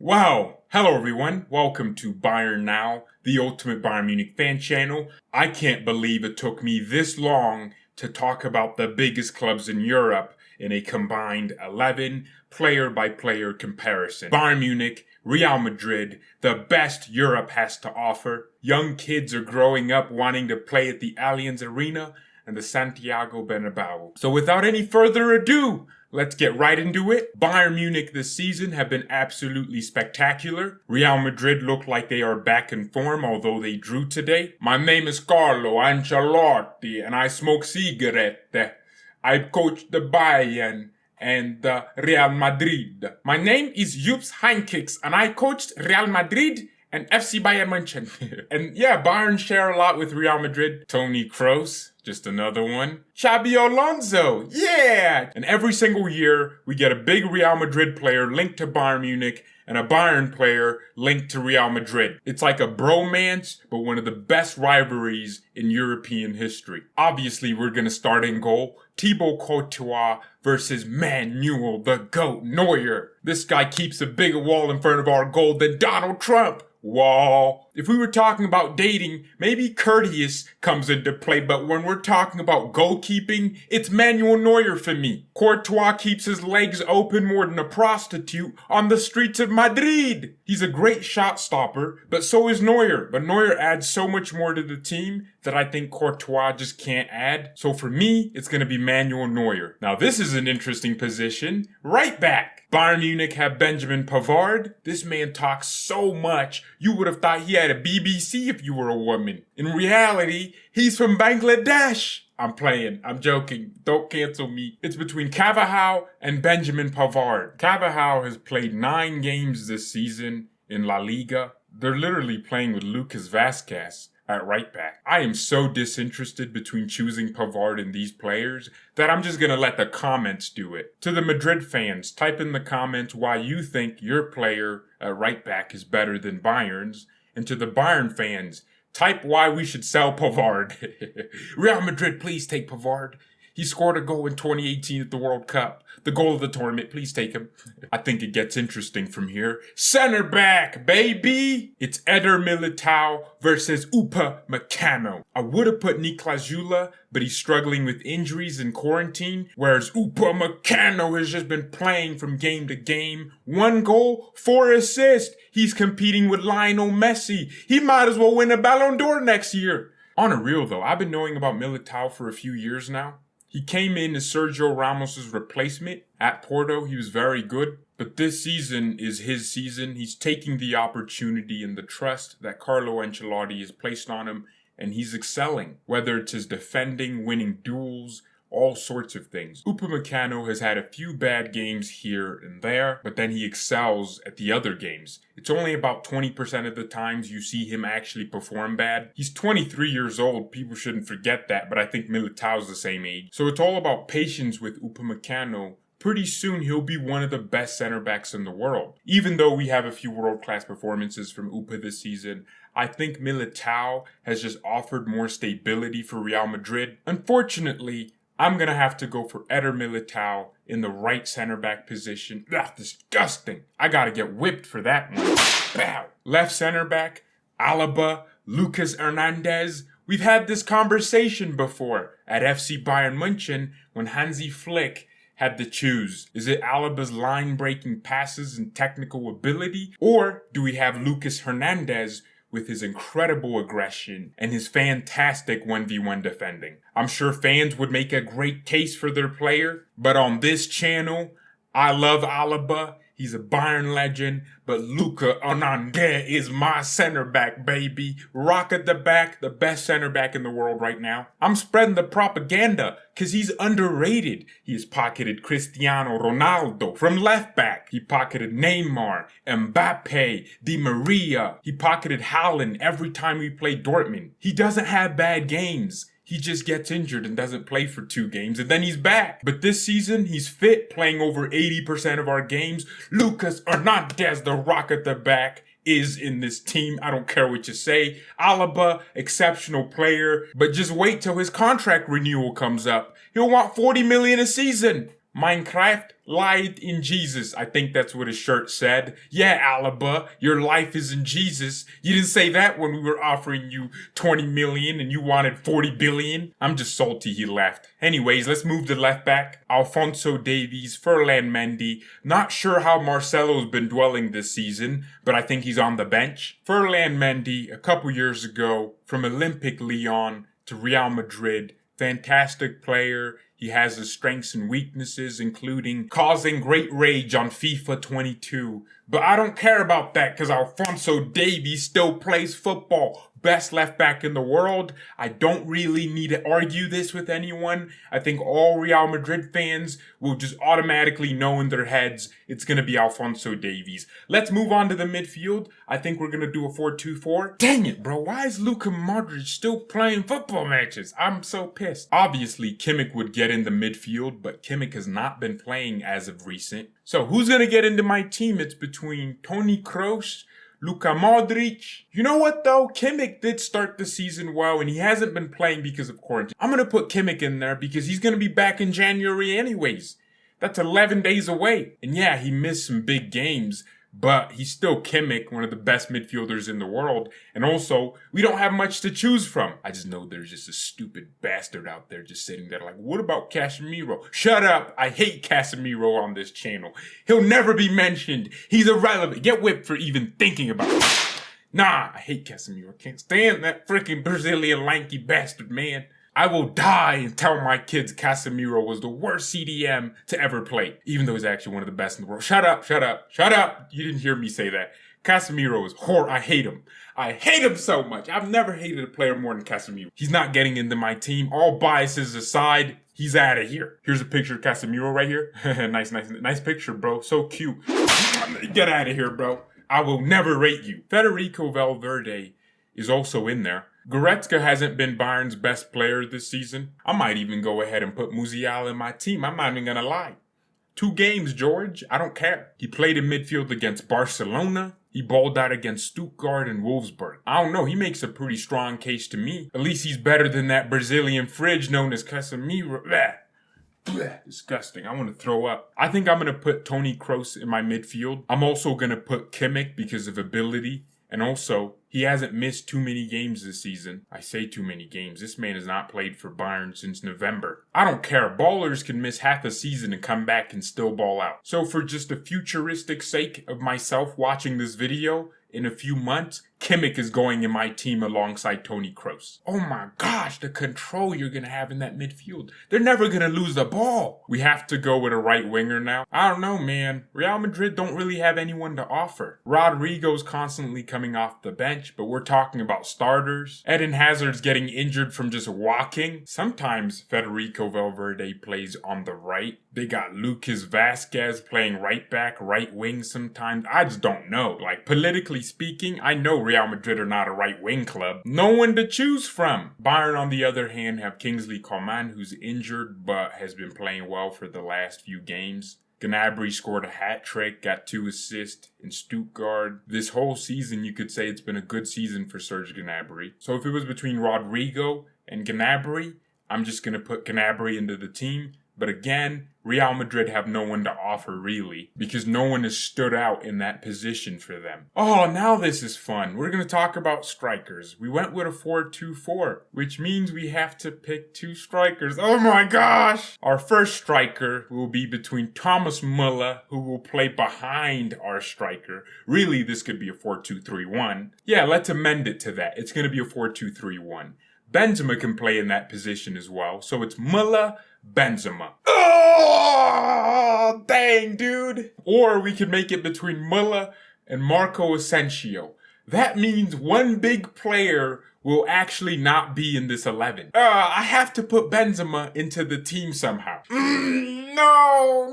Wow! Hello everyone, welcome to Bayern Now, the ultimate Bayern Munich fan channel. I can't believe it took me this long to talk about the biggest clubs in Europe in a combined 11 player-by-player comparison. Bayern Munich, Real Madrid, the best Europe has to offer. Young kids are growing up wanting to play at the Allianz Arena and the Santiago Bernabeu. So without any further ado, let's get right into it. Bayern Munich this season have been absolutely spectacular. Real Madrid look like they are back in form, although they drew today. My name is Carlo Ancelotti, and I smoke cigarette. I coach the Bayern and Real Madrid. My name is Jups Heynckes, and I coached Real Madrid and FC Bayern Munich. And yeah, Bayern share a lot with Real Madrid. Toni Kroos, just another one. Xabi Alonso, yeah! And every single year, we get a big Real Madrid player linked to Bayern Munich and a Bayern player linked to Real Madrid. It's like a bromance, but one of the best rivalries in European history. Obviously, we're gonna start in goal. Thibaut Courtois versus Manuel the GOAT Neuer. This guy keeps a bigger wall in front of our goal than Donald Trump. Wall. If we were talking about dating, maybe courteous comes into play, but when we're talking about goalkeeping, it's Manuel Neuer for me. Courtois keeps his legs open more than a prostitute on the streets of Madrid. He's a great shot stopper, but so is Neuer. But Neuer adds so much more to the team that I think Courtois just can't add. So for me, it's going to be Manuel Neuer. Now this is an interesting position. Right back. Bayern Munich have Benjamin Pavard. This man talks so much, you would have thought he had a BBC if you were a woman. In reality, he's from Bangladesh. I'm playing. I'm joking. Don't cancel me. It's between Carvajal and Benjamin Pavard. Carvajal has played 9 games this season in La Liga. They're literally playing with Lucas Vazquez at right back. I am so disinterested between choosing Pavard and these players that I'm just gonna let the comments do it. To the Madrid fans, type in the comments why you think your player at right back is better than Bayern's. And to the Bayern fans, type why we should sell Pavard. Real Madrid, please take Pavard. He scored a goal in 2018 at the World Cup. The goal of the tournament, please take him. I think it gets interesting from here. Center back, baby! It's Eder Militao versus Upamecano. I would have put Niklas Süle, but he's struggling with injuries and quarantine, whereas Upamecano has just been playing from game to game. 1 goal, 4 assists. He's competing with Lionel Messi. He might as well win a Ballon d'Or next year. On a real though, I've been knowing about Militao for a few years now. He came in as Sergio Ramos' replacement at Porto. He was very good. But this season is his season. He's taking the opportunity and the trust that Carlo Ancelotti has placed on him, and he's excelling. Whether it's his defending, winning duels, all sorts of things. Upamecano has had a few bad games here and there, but then he excels at the other games. It's only about 20% of the times you see him actually perform bad. He's 23 years old, people shouldn't forget that, but I think Militao's the same age. So it's all about patience with Upamecano. Pretty soon he'll be one of the best center backs in the world. Even though we have a few world-class performances from Upa this season, I think Militao has just offered more stability for Real Madrid. Unfortunately, I'm going to have to go for Eder Militao in the right center back position. Ugh, disgusting. I got to get whipped for that one. Bow. Left center back, Alaba, Lucas Hernandez. We've had this conversation before at FC Bayern Munich when Hansi Flick had to choose. Is it Alaba's line-breaking passes and technical ability? Or do we have Lucas Hernandez with his incredible aggression and his fantastic 1v1 defending? I'm sure fans would make a great case for their player, but on this channel, I love Alaba. He's a Bayern legend, but Lucas Hernandez is my center back, baby. Rock at the back, the best center back in the world right now. I'm spreading the propaganda because he's underrated. He has pocketed Cristiano Ronaldo from left back. He pocketed Neymar, Mbappe, Di Maria. He pocketed Haaland every time we played Dortmund. He doesn't have bad games. He just gets injured and doesn't play for 2 games, and then he's back. But this season, he's fit, playing over 80% of our games. Lucas Hernandez, the rock at the back, is in this team. I don't care what you say. Alaba, exceptional player, but just wait till his contract renewal comes up. He'll want $40 million a season. Minecraft lied in Jesus. I think that's what his shirt said. Yeah, Alaba, your life is in Jesus. You didn't say that when we were offering you 20 million and you wanted 40 billion. I'm just salty he left. Anyways, let's move to left back. Alphonso Davies, Ferland Mendy. Not sure how Marcelo's been dwelling this season, but I think he's on the bench. Ferland Mendy, a couple years ago, from Olympique Lyon to Real Madrid. Fantastic player. He has his strengths and weaknesses, including causing great rage on FIFA 22. But I don't care about that because Alphonso Davies still plays football. Best left back in the world. I don't really need to argue this with anyone. I think all Real Madrid fans will just automatically know in their heads it's going to be Alphonso Davies. Let's move on to the midfield. I think we're going to do a 4-2-4. Dang it, bro. Why is Luka Modric still playing football matches? I'm so pissed. Obviously, Kimmich would get in the midfield, but Kimmich has not been playing as of recent. So who's going to get into my team? It's between Toni Kroos, Luka Modric. You know what though? Kimmich did start the season well and he hasn't been playing because of quarantine. I'm going to put Kimmich in there because he's going to be back in January anyways. That's 11 days away. And yeah, he missed some big games, but he's still Kimmich, one of the best midfielders in the world. And also, we don't have much to choose from. I just know there's just a stupid bastard out there just sitting there like, what about Casemiro? Shut up. I hate Casemiro on this channel. He'll never be mentioned. He's irrelevant. Get whipped for even thinking about it. Nah, I hate Casemiro. Can't stand that freaking Brazilian lanky bastard, man. I will die and tell my kids Casemiro was the worst CDM to ever play, even though he's actually one of the best in the world. Shut up, shut up, shut up. You didn't hear me say that. Casemiro is I hate him. I hate him so much. I've never hated a player more than Casemiro. He's not getting into my team. All biases aside, he's out of here. Here's a picture of Casemiro right here. Nice picture, bro. So cute. Get out of here, bro. I will never rate you. Federico Valverde is also in there. Goretzka hasn't been Bayern's best player this season. I might even go ahead and put Musiala in my team. I'm not even going to lie. 2 games, George. I don't care. He played in midfield against Barcelona. He balled out against Stuttgart and Wolfsburg. I don't know. He makes a pretty strong case to me. At least he's better than that Brazilian fridge known as Casemiro. Bleh, disgusting. I want to throw up. I think I'm going to put Toni Kroos in my midfield. I'm also going to put Kimmich because of ability. And also, he hasn't missed too many games this season. I say too many games. This man has not played for Bayern since November. I don't care. Ballers can miss half a season and come back and still ball out. So for just a futuristic sake of myself watching this video, in a few months, Kimmich is going in my team alongside Toni Kroos. Oh my gosh, the control you're going to have in that midfield. They're never going to lose the ball. We have to go with a right winger now. I don't know, man. Real Madrid don't really have anyone to offer. Rodrigo's constantly coming off the bench, but we're talking about starters. Eden Hazard's getting injured from just walking. Sometimes Federico Valverde plays on the right. They got Lucas Vasquez playing right back, right wing sometimes. I just don't know. Like, politically speaking, I know Real Madrid are not a right-wing club. No one to choose from. Bayern, on the other hand, have Kingsley Coman, who's injured but has been playing well for the last few games. Gnabry scored a hat-trick, got 2 assists in Stuttgart. This whole season, you could say it's been a good season for Serge Gnabry. So if it was between Rodrigo and Gnabry, I'm just going to put Gnabry into the team. But again, Real Madrid have no one to offer really, because no one has stood out in that position for them. Oh, now this is fun. We're going to talk about strikers. We went with a 4-2-4, which means we have to pick 2 strikers. Oh my gosh! Our first striker will be between Thomas Müller, who will play behind our striker. Really, this could be a 4-2-3-1. Yeah, let's amend it to that. It's going to be a 4-2-3-1. Benzema can play in that position as well, so it's Müller, Benzema. Oh, dang, dude. Or we could make it between Müller and Marco Asensio. That means one big player will actually not be in this 11. I have to put Benzema into the team somehow. No.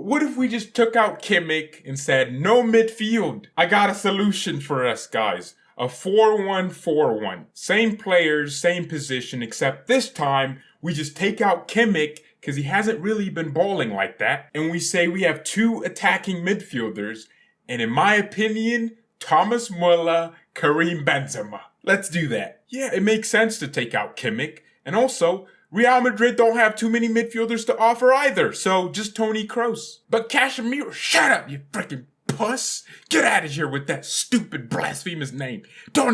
What if we just took out Kimmich and said no midfield? I got a solution for us, guys. A 4-1-4-1. Same players, same position, except this time we just take out Kimmich because he hasn't really been balling like that. And we say we have 2 attacking midfielders. And in my opinion, Thomas Müller, Karim Benzema. Let's do that. Yeah, it makes sense to take out Kimmich. And also, Real Madrid don't have too many midfielders to offer either, so just Toni Kroos. But Casemiro, shut up, you freaking puss. Get out of here with that stupid blasphemous name. Don't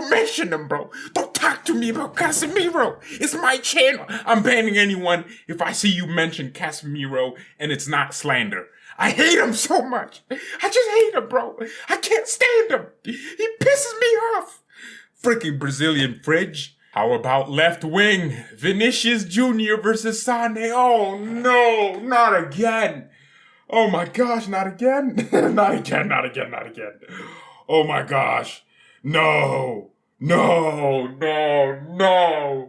mention him, bro. Don't talk to me about Casemiro. It's my channel. I'm banning anyone if I see you mention Casemiro and it's not slander. I hate him so much. I just hate him, bro. I can't stand him. He pisses me off. Freaking Brazilian fridge. How about left wing? Vinicius Jr. versus Sané. Oh no, not again. Oh my gosh, not again. Not again. Oh my gosh. No.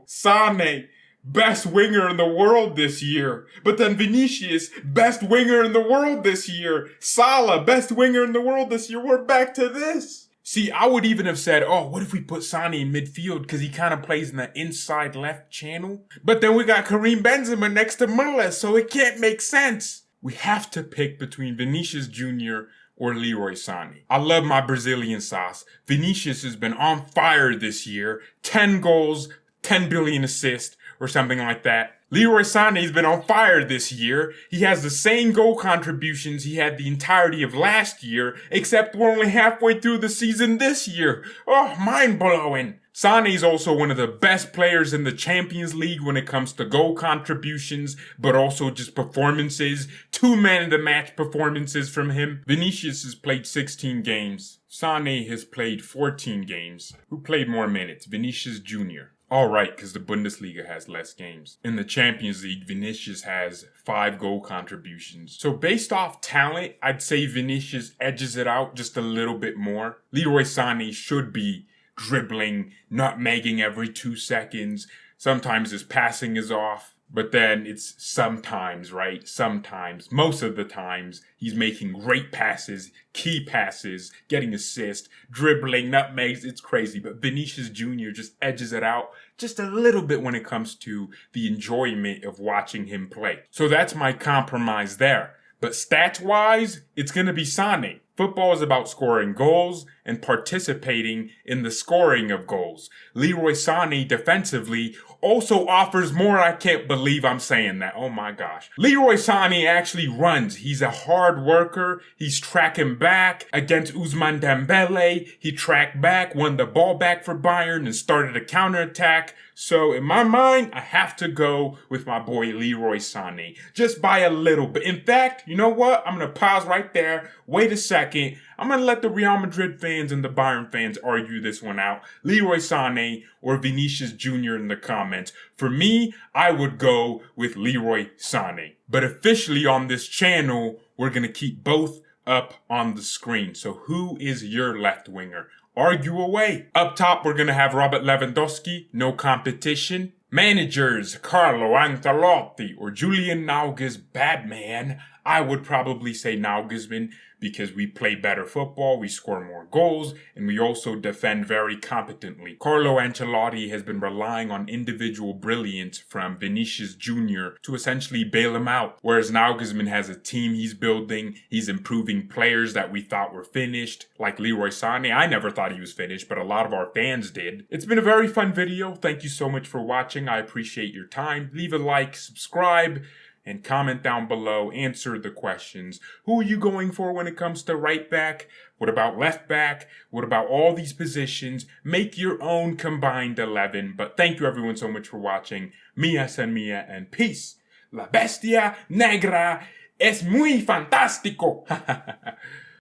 Sané, best winger in the world this year. But then Vinicius, best winger in the world this year. Salah, best winger in the world this year. We're back to this. See, I would even have said, oh, what if we put Sané in midfield because he kind of plays in the inside left channel? But then we got Karim Benzema next to Muller, so it can't make sense. We have to pick between Vinicius Jr. or Leroy Sané. I love my Brazilian sauce. Vinicius has been on fire this year. 10 goals, 10 billion assists, or something like that. Leroy Sané's been on fire this year. He has the same goal contributions he had the entirety of last year, except we're only halfway through the season this year. Oh, mind-blowing. Sané's also one of the best players in the Champions League when it comes to goal contributions, but also just performances. 2 man-of-the-match performances from him. Vinicius has played 16 games. Sané has played 14 games. Who played more minutes? Vinicius Jr. All right, because the Bundesliga has less games. In the Champions League, Vinicius has 5 goal contributions. So based off talent, I'd say Vinicius edges it out just a little bit more. Leroy Sané should be dribbling, nutmegging every 2 seconds. Sometimes his passing is off. But then it's sometimes, right? Sometimes, most of the times, he's making great passes, key passes, getting assists, dribbling, nutmegs. It's crazy. But Vinicius Jr. just edges it out just a little bit when it comes to the enjoyment of watching him play. So that's my compromise there. But stats-wise, it's going to be Sané. Football is about scoring goals and participating in the scoring of goals. Leroy Sané defensively also offers more. I can't believe I'm saying that. Oh my gosh. Leroy Sané actually runs. He's a hard worker. He's tracking back against Ousmane Dembele. He tracked back, won the ball back for Bayern and started a counterattack. So in my mind, I have to go with my boy Leroy Sané. Just by a little bit. In fact, you know what? I'm going to pause right there. Wait a second. I'm going to let the Real Madrid fans and the Bayern fans argue this one out. Leroy Sané or Vinicius Jr. in the comments. For me, I would go with Leroy Sané. But officially on this channel, we're going to keep both up on the screen. So who is your left winger? Argue away. Up top, we're going to have Robert Lewandowski. No competition. Managers, Carlo Ancelotti or Julian Nagelsmann. I would probably say Nagelsmann because we play better football, we score more goals, and we also defend very competently. Carlo Ancelotti has been relying on individual brilliance from Vinicius Jr. to essentially bail him out, whereas Nagelsmann has a team he's building, he's improving players that we thought were finished, like Leroy Sané. I never thought he was finished, but a lot of our fans did. It's been a very fun video. Thank you so much for watching. I appreciate your time. Leave a like, subscribe, and comment down below, answer the questions. Who are you going for when it comes to right back? What about left back? What about all these positions? Make your own combined 11. But thank you everyone so much for watching. Mia san mia and peace. La bestia negra es muy fantástico.